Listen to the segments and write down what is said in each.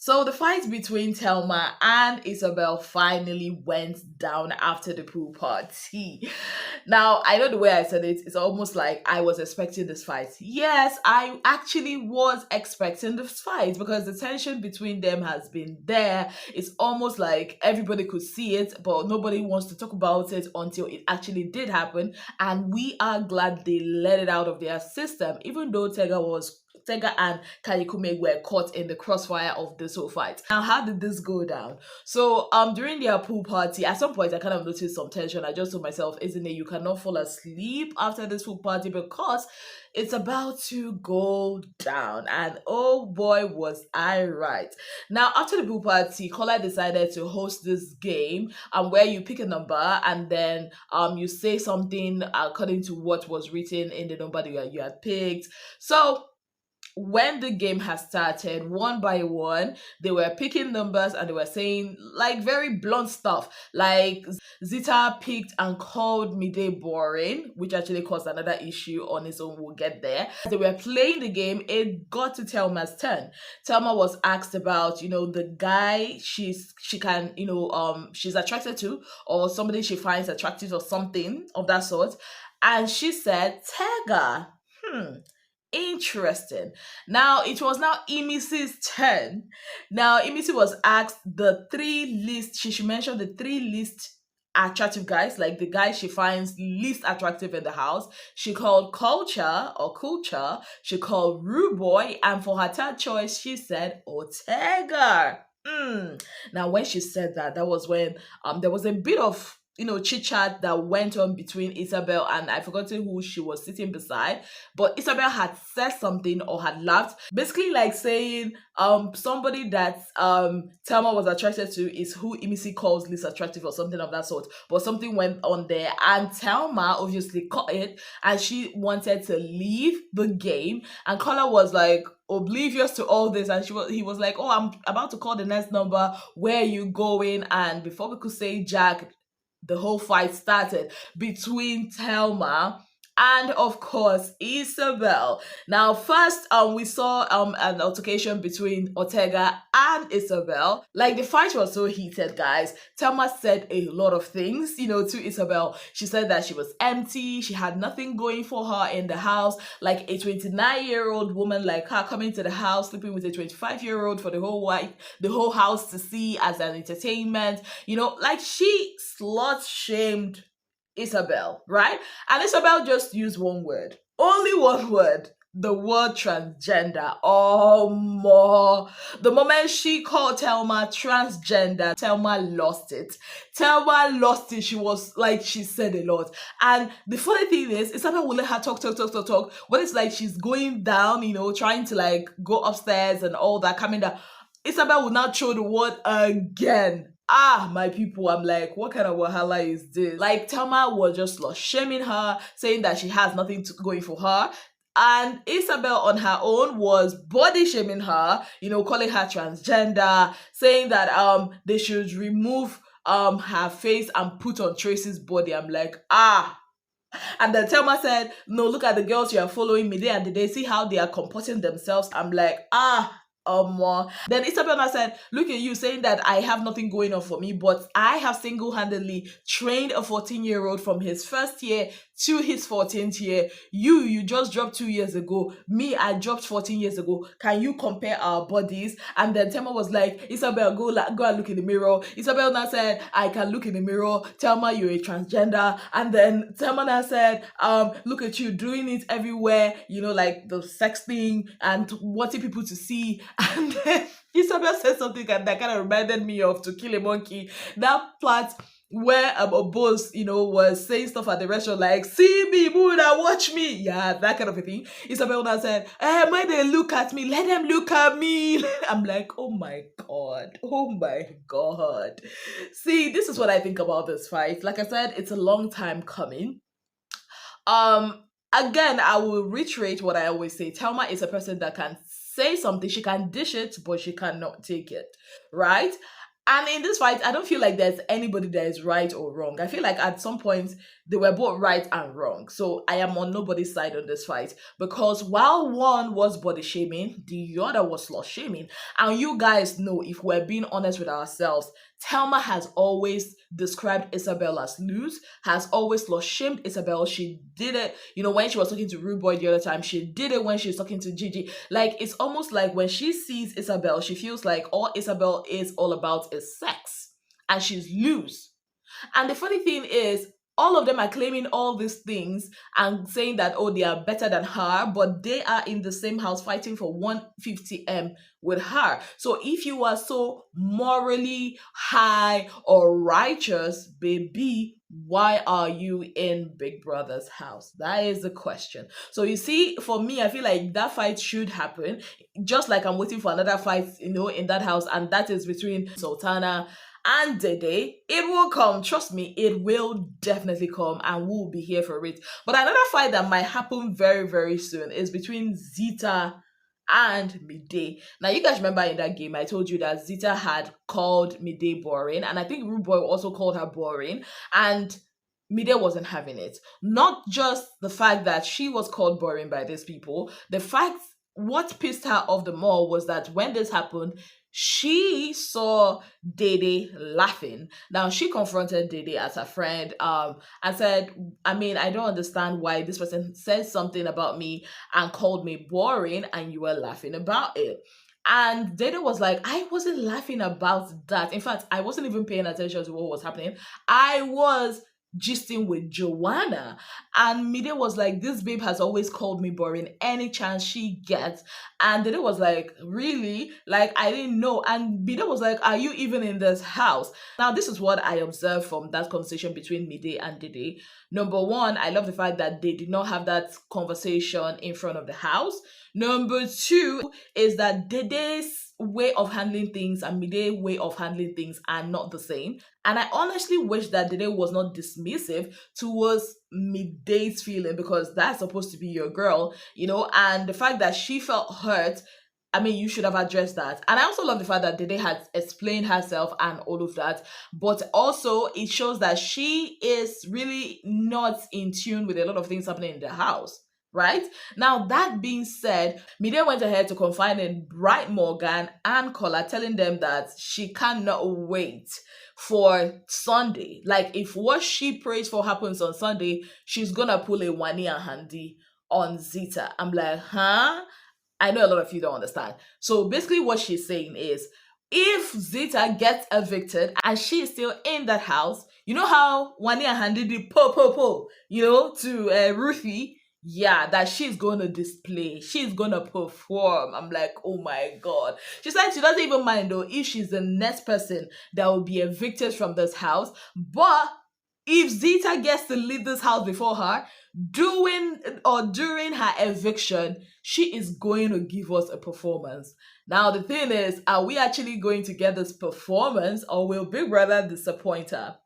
So the fight between Thelma and Isabel finally went down after the pool party. Now, I know the way I said it, it's almost like I was expecting this fight. Yes, I actually was expecting this fight because the tension between them has been there. It's almost like everybody could see it, but nobody wants to talk about it until it actually did happen. And we are glad they let it out of their system, even though Tega and Kayikume were caught in the crossfire of this whole fight. Now, how did this go down? So, during their pool party, at some point, I kind of noticed some tension. I just told myself, isn't it? You cannot fall asleep after this pool party because it's about to go down. And oh boy, was I right. Now, after the pool party, Kola decided to host this game where you pick a number and then you say something according to what was written in the number that you had picked. So, when the game has started, one by one, they were picking numbers and they were saying like very blunt stuff. Like Zita picked and called Mide boring, which actually caused another issue on its own. We'll get there. As they were playing the game, it got to Thelma's turn. Thelma was asked about, the guy she can, she's attracted to, or somebody she finds attractive or something of that sort. And she said, Tega. Interesting. Now it was now Imisi's turn. Now Imisi was asked the three least. She should mention the three least attractive guys, like the guys she finds least attractive in the house. She called Culture or Culture. She called Rude Boy, and for her third choice, she said Otega. Now, when she said that, that was when there was a bit of chit chat that went on between Isabel and I forgotten who she was sitting beside, but Isabel had said something or had laughed, basically like saying somebody that Thelma was attracted to is who Imisi calls least attractive or something of that sort. But something went on there, and Thelma obviously caught it, and she wanted to leave the game, and Carla was like oblivious to all this, and he was like, oh, I'm about to call the next number, where are you going? And before we could say Jack, the whole fight started between Thelma and of course Isabel. Now, first, we saw an altercation between Ortega and Isabel. Like, the fight was so heated, guys. Thelma said a lot of things, to Isabel. She said that she was empty, she had nothing going for her in the house. Like a 29-year-old woman like her coming to the house, sleeping with a 25-year-old for the whole house to see as an entertainment. Like, she slut shamed Isabel, right? And Isabel just used one word. Only one word. The word transgender. Oh, more. The moment she called Thelma transgender, Thelma lost it. Thelma lost it. She was like, she said a lot. And the funny thing is, Isabel will let her talk. When it's like she's going down, trying to like go upstairs and all that, coming down, Isabel will not throw the word again. My people, I'm like, what kind of wahala is this? Like, Thelma was just lost shaming her, saying that she has nothing going for her. And Isabel on her own was body shaming her, calling her transgender, saying that they should remove her face and put on Tracy's body. I'm like, And then Thelma said, no, look at the girls you are following, Mide and Dede, see how they are comporting themselves. I'm like, Then Isabella said, look at you saying that I have nothing going on for me, but I have single-handedly trained a 14-year-old from his first year to his 14th year. You just dropped 2 years ago. Me, I dropped 14 years ago. Can you compare our bodies? And then Thelma was like, Isabel, go and look in the mirror. Isabel now said, I can look in the mirror. Thelma, you're a transgender. And then Thelma now said, look at you doing it everywhere, like the sex thing and wanting people to see. And then Isabel said something that kind of reminded me of To Kill a Monkey. That part where a boss, was saying stuff at the restaurant like, see me, Buddha, watch me. Yeah, that kind of a thing. Isabel now said, when they look at me, let them look at me. I'm like, oh my God. See, this is what I think about this fight. Like I said, it's a long time coming. Again, I will reiterate what I always say. Thelma is a person that can say something, she can dish it, but she cannot take it, right? And in this fight, I don't feel like there's anybody that is right or wrong. I feel like at some point they were both right and wrong. So I am on nobody's side on this fight because while one was body shaming, the other was slut shaming. And you guys know, if we're being honest with ourselves, Thelma has always described Isabella as loose, has always slut shamed Isabella. She did it, when she was talking to Rude Boy the other time. She did it when she was talking to Gigi. Like, it's almost like when she sees Isabel, she feels like all Isabel is all about is sex. And she's loose. And the funny thing is, all of them are claiming all these things and saying that, oh, they are better than her, but they are in the same house fighting for 150M with her. So if you are so morally high or righteous, baby, why are you in Big Brother's house? That is the question. So you see, for me, I feel like that fight should happen, just like I'm waiting for another fight, in that house, and that is between Sultana and Dede. It will come. Trust me, it will definitely come, and we'll be here for it. But another fight that might happen very, very soon is between Zita and Mide. Now, you guys remember in that game, I told you that Zita had called Mide boring, and I think Rude Boy also called her boring, and Mide wasn't having it. Not just the fact that she was called boring by these people, the fact what pissed her off the more was that when this happened, she saw Dede laughing. Now, she confronted Dede as a friend and said, I don't understand why this person said something about me and called me boring and you were laughing about it. And Dede was like, I wasn't laughing about that. In fact, I wasn't even paying attention to what was happening. I was gisting with Joanna. And Mide was like, this babe has always called me boring any chance she gets. And Dede was like, really? Like, I didn't know. And Mide was like, are you even in this house? Now, this is what I observed from that conversation between Mide and Dede. Number one, I love the fact that they did not have that conversation in front of the house. Number two is that Dede's way of handling things and Mide's way of handling things are not the same. And I honestly wish that Dede was not dismissive towards Mide's feeling, because that's supposed to be your girl, and the fact that she felt hurt, you should have addressed that. And I also love the fact that Dede had explained herself and all of that. But also, it shows that she is really not in tune with a lot of things happening in the house. Right? Now, that being said, Mide went ahead to confide in Bright Morgan and Kola, telling them that she cannot wait for Sunday. Like, if what she prays for happens on Sunday, she's gonna pull a Wani and Handy on Zita. I'm like, huh? I know a lot of you don't understand. So basically what she's saying is, if Zita gets evicted and she is still in that house, you know how Wani and Handy did po, to Ruthie? Yeah, that she's going to display. She's going to perform. I'm like, oh my God. She said she doesn't even mind though if she's the next person that will be evicted from this house. But if Zita gets to leave this house before her, during her eviction, she is going to give us a performance. Now, the thing is, are we actually going to get this performance, or will Big Brother disappoint her?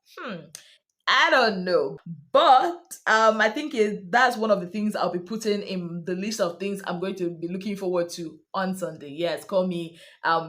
I don't know, but I think that's one of the things I'll be putting in the list of things I'm going to be looking forward to on Sunday. Yes, call me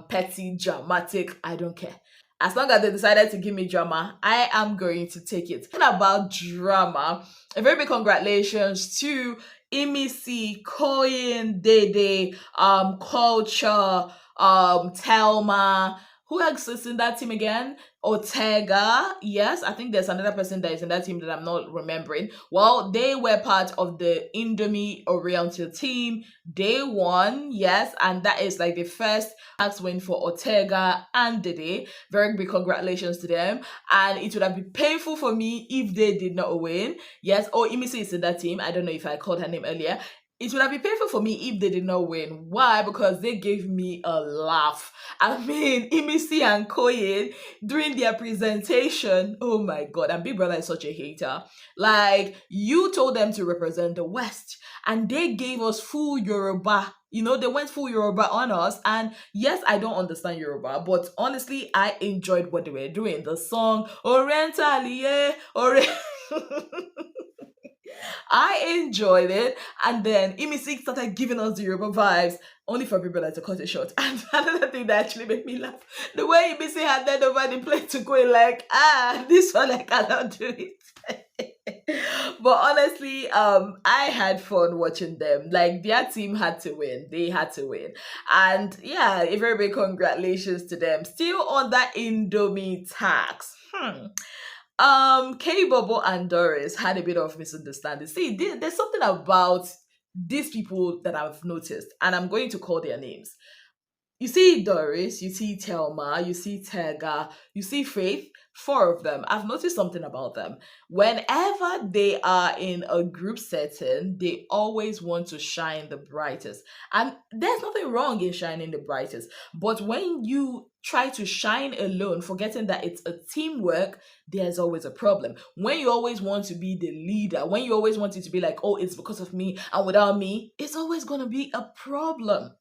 petty, dramatic, I don't care. As long as they decided to give me drama, I am going to take it. Talking about drama, a very big congratulations to Emisi, Cohen, Dede, Culture, Thelma. Who else is in that team again? Ortega. Yes, I think there's another person that is in that team that I'm not remembering. Well, they were part of the Indomie Oriental team. They won, yes, and that is like the first tax win for Ortega and Dede. Very big congratulations to them. And it would have been painful for me if they did not win. Yes, Imisi is in that team. I don't know if I called her name earlier. It would have been painful for me if they did not win. Why? Because they gave me a laugh. Imisi and Koye, during their presentation, oh my God, and Big Brother is such a hater. Like, you told them to represent the West, and they gave us full Yoruba. They went full Yoruba on us. And yes, I don't understand Yoruba, but honestly, I enjoyed what they were doing. The song, Oriental, yeah, I enjoyed it. And then Imisi started giving us the Yoruba vibes, only for people to cut it short. And another thing that actually made me laugh, the way Imisi had that over the plate to go in like, this one I cannot do it. But honestly, I had fun watching them. Like their team had to win. They had to win. And yeah, a very big congratulations to them. Still on that Indomie tax. K Bobo and Doris had a bit of misunderstanding. See, there's something about these people that I've noticed, and I'm going to call their names. You see Doris, you see Thelma, you see Tega, you see Faith, four of them. I've noticed something about them. Whenever they are in a group setting, they always want to shine the brightest. And there's nothing wrong in shining the brightest. But when you try to shine alone, forgetting that it's a teamwork, there's always a problem. When you always want to be the leader, when you always want it to be like, oh, it's because of me, and without me, it's always going to be a problem.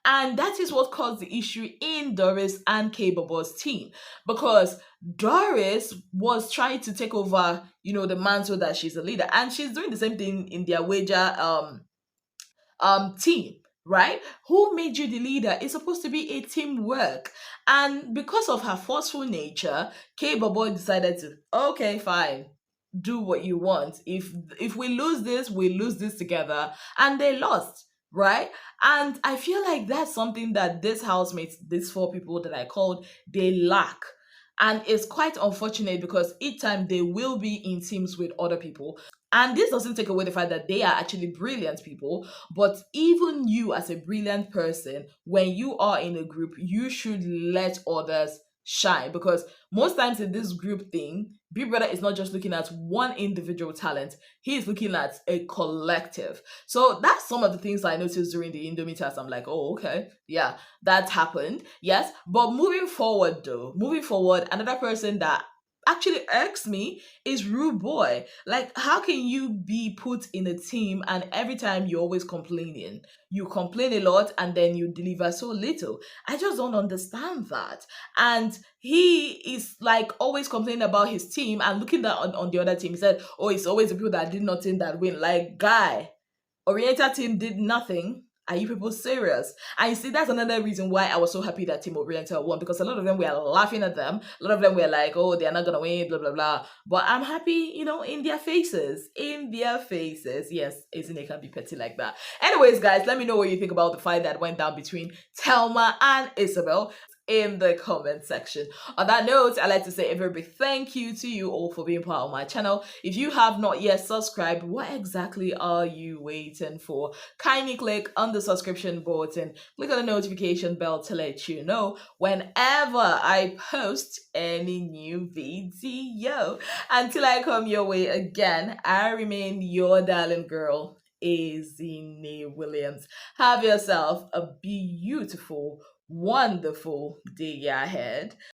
And that is what caused the issue in Doris and K Bobo's team. Because Doris was trying to take over, the mantle that she's a leader. And she's doing the same thing in their wager team, right? Who made you the leader? It's supposed to be a teamwork. And because of her forceful nature, K Bobo decided to, okay, fine, do what you want. If we lose this, we lose this together. And they lost, right? And I feel like that's something that this housemates, these four people that I called, they lack. And it's quite unfortunate because each time they will be in teams with other people. And this doesn't take away the fact that they are actually brilliant people. But even you, as a brilliant person, when you are in a group, you should let others shine. Because most times in this group thing, Big Brother is not just looking at one individual talent, he is looking at a collective. So that's some of the things I noticed during the Indomie test. I'm like, oh, okay, yeah, that happened. Yes. But moving forward, another person that actually irks me is Rude Boy. Like, how can you be put in a team and every time you're always complaining? You complain a lot and then you deliver so little. I just don't understand that. And he is like always complaining about his team and looking at on the other team. He said, oh, it's always the people that did nothing that win. Like, guy, Oriental team did nothing. Are you people serious? And you see, that's another reason why I was so happy that Team Oriental won, because a lot of them were laughing at them. A lot of them were like, oh, they're not going to win, blah, blah, blah. But I'm happy, in their faces. In their faces. Yes, isn't it can be petty like that. Anyways, guys, let me know what you think about the fight that went down between Thelma and Isabel in the comment section. On that note, I'd like to say a very big thank you to you all for being part of my channel. If you have not yet subscribed, what exactly are you waiting for? Kindly click on the subscription button, click on the notification bell to let you know whenever I post any new video. Until I come your way again, I remain your darling girl, Ezinnemwilliams. Have yourself a beautiful, wonderful day ahead.